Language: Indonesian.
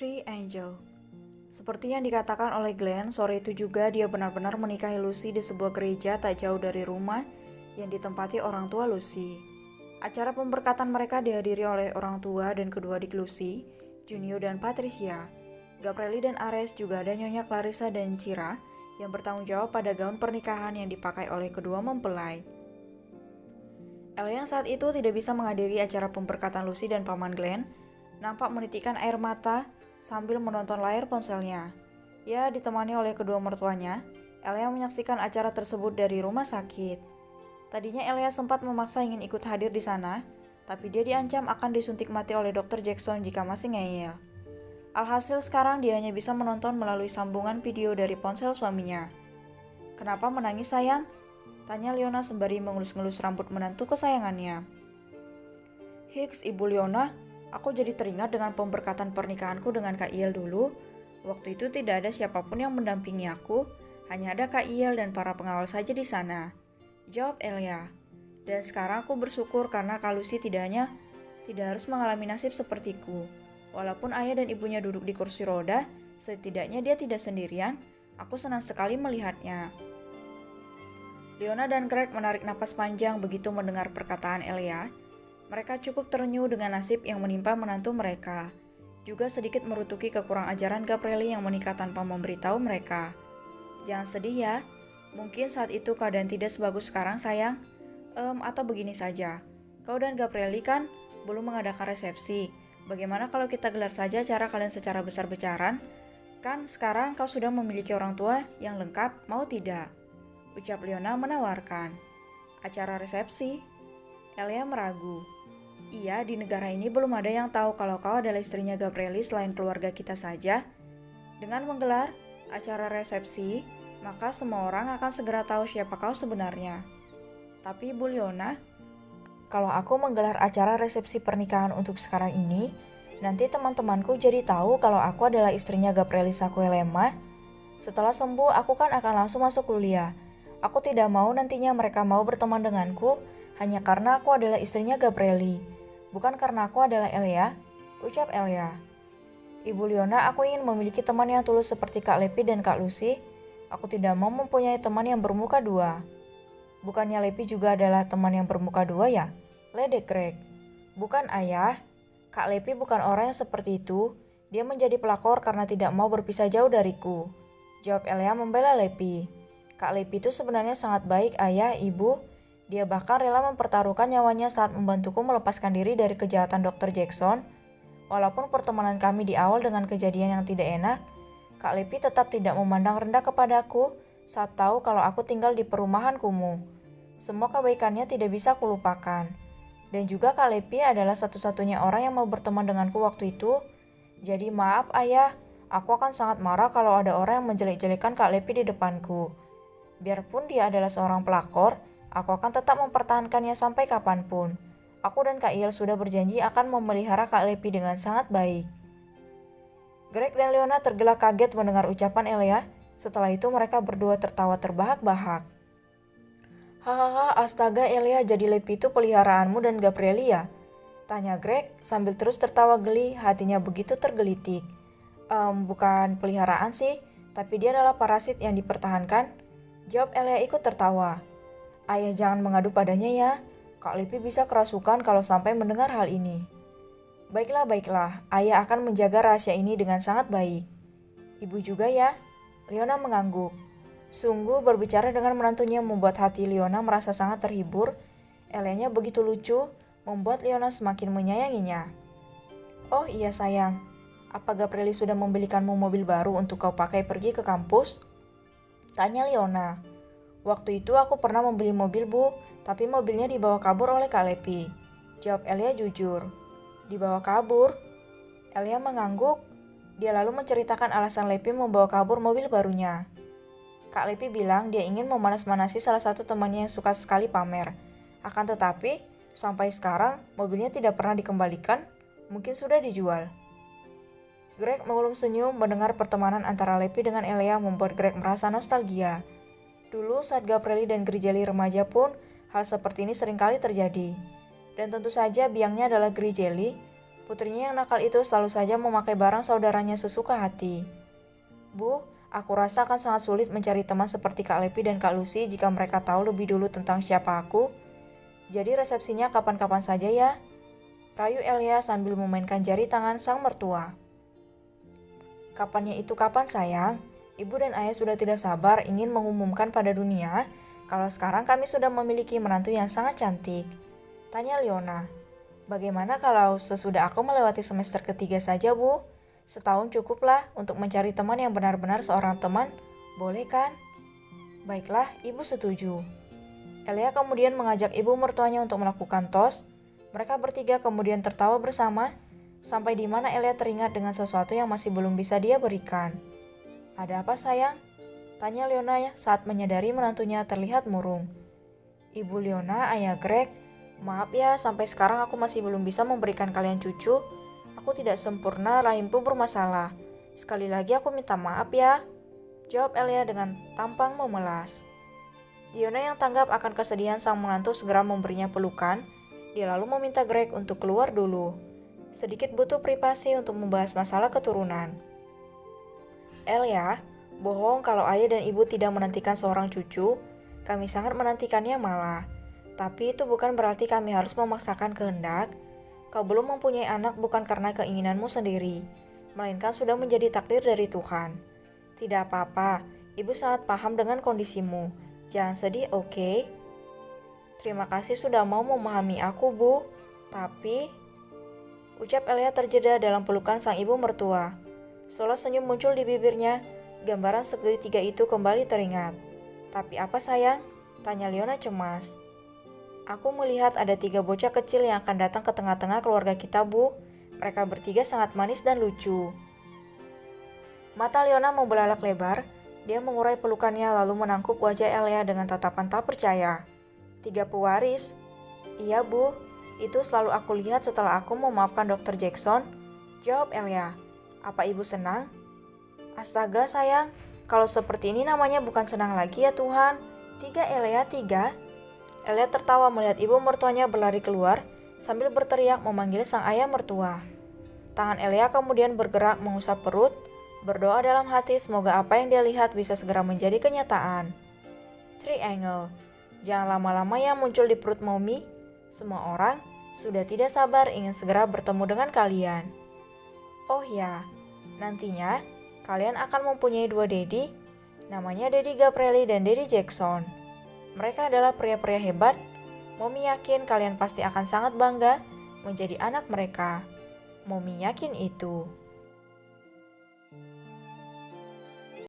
Three Angel. Seperti yang dikatakan oleh Glenn, sore itu juga dia benar-benar menikahi Lucy di sebuah gereja tak jauh dari rumah yang ditempati orang tua Lucy. Acara pemberkatan mereka dihadiri oleh orang tua dan kedua adik Lucy, Junio dan Patricia. Gabrieli dan Ares juga ada Nyonya Clarissa dan Cira yang bertanggung jawab pada gaun pernikahan yang dipakai oleh kedua mempelai. Ella yang saat itu tidak bisa menghadiri acara pemberkatan Lucy dan Paman Glenn, nampak menitikkan air mata sambil menonton layar ponselnya. Ia ditemani oleh kedua mertuanya. Ella menyaksikan acara tersebut dari rumah sakit. Tadinya Ella sempat memaksa ingin ikut hadir di sana, tapi dia diancam akan disuntik mati oleh Dr. Jackson jika masih ngeyel. Alhasil sekarang dia hanya bisa menonton melalui sambungan video dari ponsel suaminya. "Kenapa menangis sayang?" tanya Leona sembari mengelus-ngelus rambut menantu kesayangannya. "Hiks, Ibu Leona, aku jadi teringat dengan pemberkatan pernikahanku dengan Kak Iel dulu. Waktu itu tidak ada siapapun yang mendampingi aku, hanya ada Kak Iel dan para pengawal saja di sana," jawab Elia. "Dan sekarang aku bersyukur karena Kak Lucy tidak harus mengalami nasib sepertiku. Walaupun ayah dan ibunya duduk di kursi roda, setidaknya dia tidak sendirian. Aku senang sekali melihatnya." Leona dan Greg menarik napas panjang begitu mendengar perkataan Elia. Mereka cukup terenyuh dengan nasib yang menimpa menantu mereka. Juga sedikit merutuki kekurang ajaran Gabrieli yang menikah tanpa memberitahu mereka. "Jangan sedih ya, mungkin saat itu keadaan tidak sebagus sekarang sayang. Atau begini saja, kau dan Gabrieli kan belum mengadakan resepsi. Bagaimana kalau kita gelar saja acara kalian secara besar-besaran? Kan sekarang kau sudah memiliki orang tua yang lengkap, mau tidak?" ucap Leona menawarkan. "Acara resepsi?" Elia meragu. "Iya, di negara ini belum ada yang tahu kalau kau adalah istrinya Gabrieli selain keluarga kita saja. Dengan menggelar acara resepsi, maka semua orang akan segera tahu siapa kau sebenarnya." "Tapi Ibu Leona, kalau aku menggelar acara resepsi pernikahan untuk sekarang ini, nanti teman-temanku jadi tahu kalau aku adalah istrinya Gabrieli Sakuelema. Setelah sembuh, aku kan akan langsung masuk kuliah. Aku tidak mau nantinya mereka mau berteman denganku hanya karena aku adalah istrinya Gabrieli, bukan karena aku adalah Elia," ucap Elia. "Ibu Leona, aku ingin memiliki teman yang tulus seperti Kak Lepi dan Kak Lucy. Aku tidak mau mempunyai teman yang bermuka dua." "Bukannya Lepi juga adalah teman yang bermuka dua ya?" ledek Greg. "Bukan ayah, Kak Lepi bukan orang yang seperti itu. Dia menjadi pelakor karena tidak mau berpisah jauh dariku," jawab Elia membela Lepi. "Kak Lepi itu sebenarnya sangat baik ayah, ibu. Dia bahkan rela mempertaruhkan nyawanya saat membantuku melepaskan diri dari kejahatan Dr. Jackson. Walaupun pertemanan kami di awal dengan kejadian yang tidak enak, Kak Lepi tetap tidak memandang rendah kepadaku saat tahu kalau aku tinggal di perumahan kumuh. Semua kebaikannya tidak bisa kulupakan. Dan juga Kak Lepi adalah satu-satunya orang yang mau berteman denganku waktu itu. Jadi maaf ayah, aku akan sangat marah kalau ada orang yang menjelek-jelekan Kak Lepi di depanku. Biarpun dia adalah seorang pelakor, aku akan tetap mempertahankannya sampai kapanpun. Aku dan Kak Iel sudah berjanji akan memelihara Kak Lepi dengan sangat baik." Greg dan Leona tergelak kaget mendengar ucapan Elia. Setelah itu mereka berdua tertawa terbahak-bahak. "Hahaha, astaga Elia, jadi Lepi itu peliharaanmu dan Gabrieli ya?" tanya Greg sambil terus tertawa geli, hatinya begitu tergelitik. Bukan peliharaan sih, tapi dia adalah parasit yang dipertahankan," jawab Elia ikut tertawa. "Ayah jangan mengadu padanya ya, Kak Lepi bisa kerasukan kalau sampai mendengar hal ini." Baiklah, ayah akan menjaga rahasia ini dengan sangat baik." "Ibu juga ya?" Leona mengangguk. Sungguh berbicara dengan menantunya membuat hati Leona merasa sangat terhibur. Elianya begitu lucu, membuat Leona semakin menyayanginya. "Oh iya sayang, apa Gabrieli sudah membelikanmu mobil baru untuk kau pakai pergi ke kampus?" tanya Leona. "Waktu itu aku pernah membeli mobil bu, tapi mobilnya dibawa kabur oleh Kak Lepi," jawab Elia jujur. "Dibawa kabur?" Elia mengangguk. Dia lalu menceritakan alasan Lepi membawa kabur mobil barunya. Kak Lepi bilang dia ingin memanas-manasi salah satu temannya yang suka sekali pamer. Akan tetapi, sampai sekarang mobilnya tidak pernah dikembalikan, mungkin sudah dijual. Greg mengulum senyum mendengar pertemanan antara Lepi dengan Elia membuat Greg merasa nostalgia. Dulu saat Gabrieli dan Grijeli remaja pun, hal seperti ini seringkali terjadi. Dan tentu saja biangnya adalah Grijeli. Putrinya yang nakal itu selalu saja memakai barang saudaranya sesuka hati. Bu, aku rasa akan sangat sulit mencari teman seperti Kak Lepi dan Kak Lucy jika mereka tahu lebih dulu tentang siapa aku. Jadi resepsinya kapan-kapan saja ya? Rayu Elia sambil memainkan jari tangan sang mertua. Kapannya itu kapan sayang? Ibu dan ayah sudah tidak sabar ingin mengumumkan pada dunia kalau sekarang kami sudah memiliki menantu yang sangat cantik. Tanya Leona. Bagaimana kalau sesudah aku melewati semester ketiga saja, Bu? Setahun cukuplah untuk mencari teman yang benar-benar seorang teman. Boleh kan? Baiklah, Ibu setuju. Elia kemudian mengajak ibu mertuanya untuk melakukan tos. Mereka bertiga kemudian tertawa bersama, sampai di mana Elia teringat dengan sesuatu yang masih belum bisa dia berikan. Ada apa sayang? Tanya Leona saat menyadari menantunya terlihat murung. Ibu Leona, ayah Greg, maaf ya sampai sekarang aku masih belum bisa memberikan kalian cucu. Aku tidak sempurna, rahimku bermasalah. Sekali lagi aku minta maaf ya. Jawab Elia dengan tampang memelas. Leona yang tanggap akan kesedihan sang menantu segera memberinya pelukan. Dia lalu meminta Greg untuk keluar dulu. Sedikit butuh privasi untuk membahas masalah keturunan. Elia, bohong kalau ayah dan ibu tidak menantikan seorang cucu. Kami sangat menantikannya malah. Tapi itu bukan berarti kami harus memaksakan kehendak. Kau belum mempunyai anak bukan karena keinginanmu sendiri, melainkan sudah menjadi takdir dari Tuhan. Tidak apa-apa, ibu sangat paham dengan kondisimu. Jangan sedih, oke? Terima kasih sudah mau memahami aku, Bu. Tapi, ucap Elia terjeda dalam pelukan sang ibu mertua. Seolah senyum muncul di bibirnya, gambaran segitiga itu kembali teringat. Tapi apa sayang? Tanya Leona cemas. Aku melihat ada 3 bocah kecil yang akan datang ke tengah-tengah keluarga kita, Bu. Mereka bertiga sangat manis dan lucu. Mata Leona membelalak lebar. Dia mengurai pelukannya lalu menangkup wajah Elia dengan tatapan tak percaya. 3 pewaris? Iya, Bu. Itu selalu aku lihat setelah aku memaafkan Dr. Jackson. Jawab Elia. Apa ibu senang? Astaga sayang, kalau seperti ini namanya bukan senang lagi ya Tuhan. 3 Elia, 3. Elia tertawa melihat ibu mertuanya berlari keluar sambil berteriak memanggil sang ayah mertua. Tangan Elia kemudian bergerak mengusap perut, berdoa dalam hati semoga apa yang dia lihat bisa segera menjadi kenyataan. Triangle. Jangan lama-lama ya muncul di perut Mommy. Semua orang sudah tidak sabar ingin segera bertemu dengan kalian. Oh ya, nantinya kalian akan mempunyai 2 Daddy. Namanya Daddy Gaprelli dan Daddy Jackson. Mereka adalah pria-pria hebat. Mommy yakin kalian pasti akan sangat bangga menjadi anak mereka. Mommy yakin itu.